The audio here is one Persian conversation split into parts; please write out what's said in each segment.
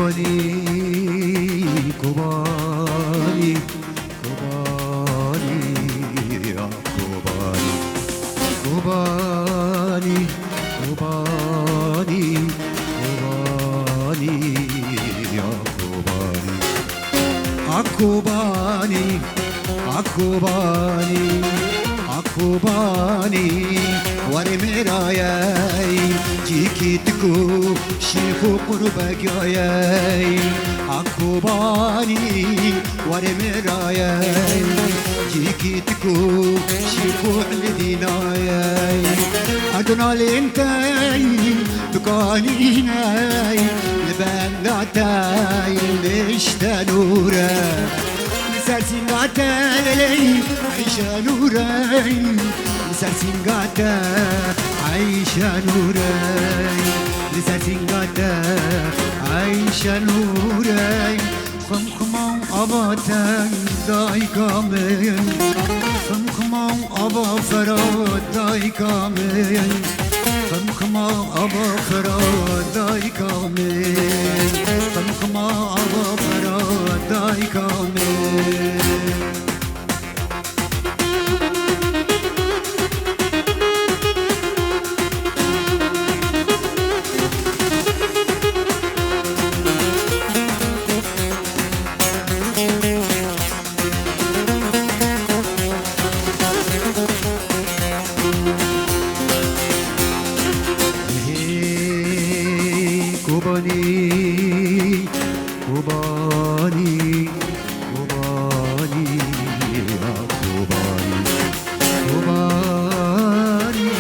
كوباني كوباني كوباني يا كوباني كوباني كوباني كوباني يا كوباني عكوباني عكوباني عكوباني وري مراياي جيكي تكو شيخو قربك ياي عكوباني وري مراياي جيكي تكو شيخو علديناي أدنا لنتاي تقانيناي لبناتاي لشتنورا سرسنگاتا عيشة نوراي سرسنگاتا عيشة نوراي سرسنگاتا عيشة نوراي خمخمو أباتا داي كامل خمخمو أبا فراد داي كامل خمخمو أبا فراد داي كامل خمخمو أبا فراد داي كامل كوباني كوباني كوباني يا كوباني كوباني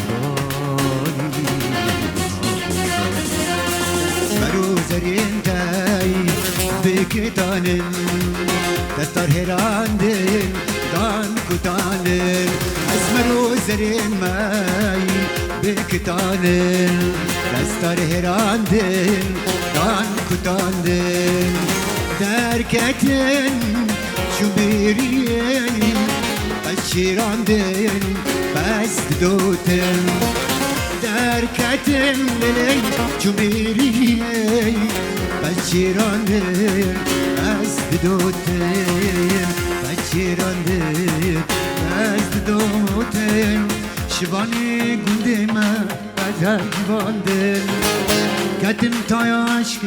كوباني مروزرين داي بكتانن دستار هراندن دان كتانن اسمروزرين ماي بكتانن دستار هراندن دان كتاندن دركتن شبيرين أشيراندن بس دوتن دركتن للي شبيرين أشيراندن بس دوتن أشيراندن بس دوتن شباني قديمة بدأ كتم تاياشك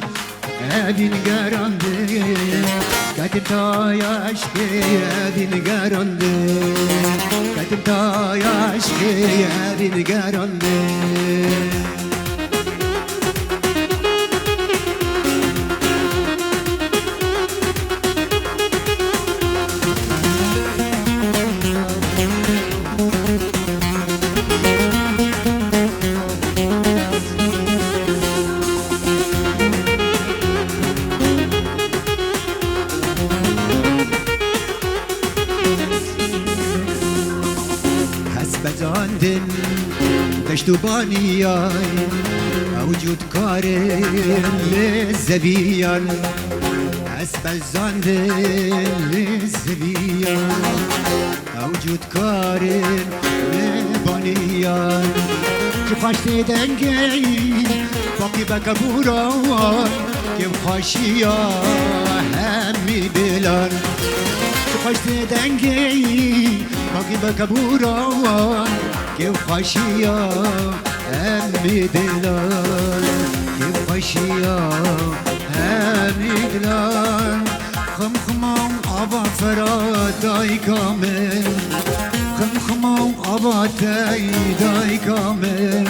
أدين قراندين كتم تاياشك أدين قراندين كتم تاياشك أدين قراندين بزاندن دشتو بانياي وجود كارن للزبيان هس بزاندن للزبيان وجود كارن للبانيان كيف خاشتي دنقي باقي بكبوران كيف خاشيا همي بلان كيف خاشتي دنقي باقي بكبوران كيف خاشيا همي دلال كيف خاشيا همي دلال خمخمو أبا فراد داي كامل خمخمو أبا تاي داي كامل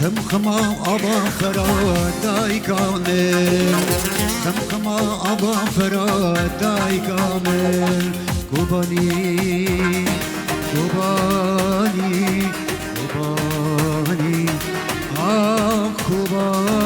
خمخمو أبا فراد داي كامل خمخمو أبا فراد داي كامل كوباني كوباني كوباني كوباني